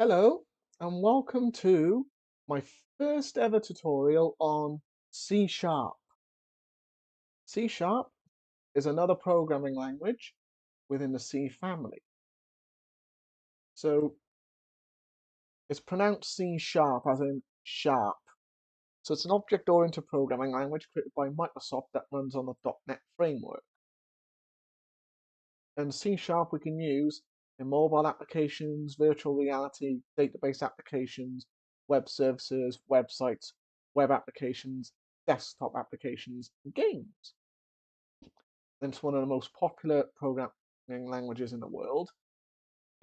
Hello and welcome to my first ever tutorial on C Sharp. C Sharp is another programming language within the C family. So it's pronounced C Sharp as in sharp. So it's an object-oriented programming language created by Microsoft that runs on the .NET framework. And C Sharp we can use in mobile applications, virtual reality, database applications, web services, websites, web applications, desktop applications, and games. And it's one of the most popular programming languages in the world.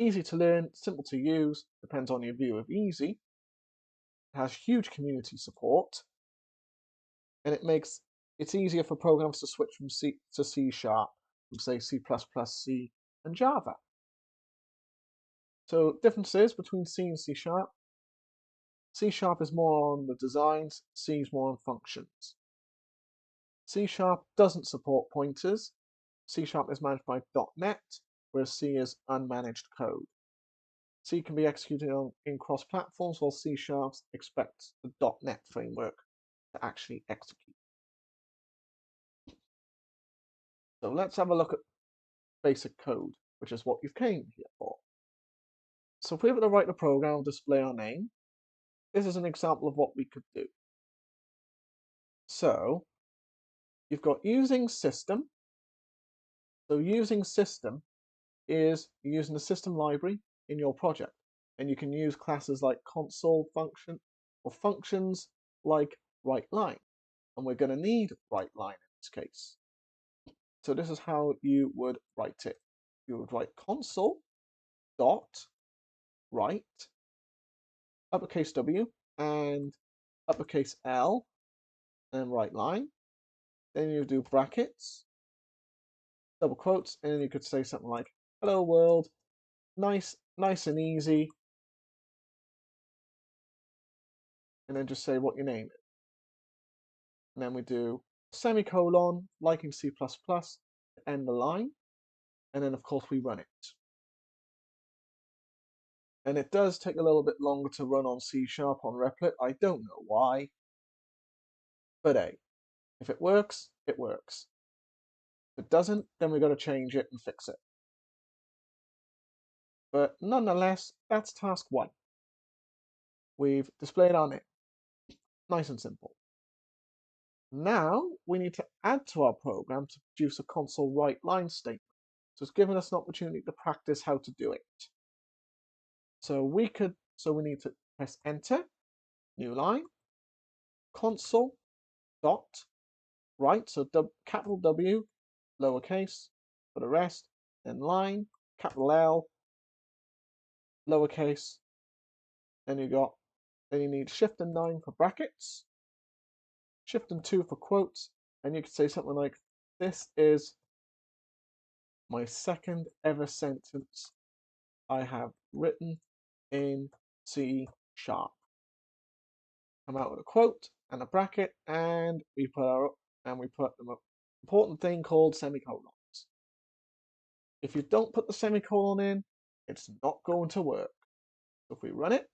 Easy to learn, simple to use, depends on your view of easy. It has huge community support, and it's easier for programmers to switch from C to C Sharp, from say C++, C, and Java. So differences between C and C Sharp. C Sharp is more on the designs, C is more on functions. C Sharp doesn't support pointers. C Sharp is managed by .NET, whereas C is unmanaged code. C can be executed in cross-platforms, while C Sharp expects the .NET framework to actually execute. So let's have a look at basic code, which is what you've came here for. So if we were to write a program, display our name, this is an example of what we could do. So you've got using system. So using system is using the system library in your project. And you can use classes like console function or functions like writeLine. And we're going to need writeLine in this case. So this is how you would write it. You would write console dot write uppercase W and uppercase L and writeLine. Then you do brackets, double quotes, and then you could say something like, hello world, nice and easy, and then just say what your name is. And then we do semicolon, like in C++, to end the line, and then of course we run it. And it does take a little bit longer to run on C Sharp on Replit. I don't know why, but hey, if it works, it works. If it doesn't, then we've got to change it and fix it. But nonetheless, that's task one. We've displayed our name. Nice and simple. Now we need to add to our program to produce a console writeLine statement. So it's given us an opportunity to practice how to do it. So we need to press enter, new line, console dot write, so capital W, lowercase for the rest, then line, capital L, lowercase, then you need shift and 9 for brackets, shift and 2 for quotes, and you could say something like, this is my second ever sentence I have written in C Sharp. Come out with a quote and a bracket, and we put the important thing called semicolons. If you don't put the semicolon in, it's not going to work. So if we run it,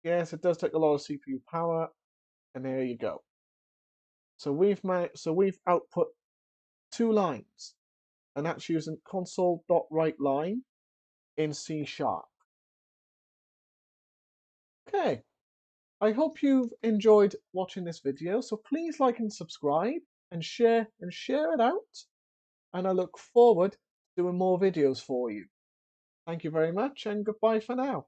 yes, it does take a lot of CPU power, and there you go. So we've output 2 lines, and that's using console.writeLine in C Sharp. Okay, I hope you've enjoyed watching this video, so please like and subscribe and share it out, and I look forward to doing more videos for you. Thank you very much, and goodbye for now.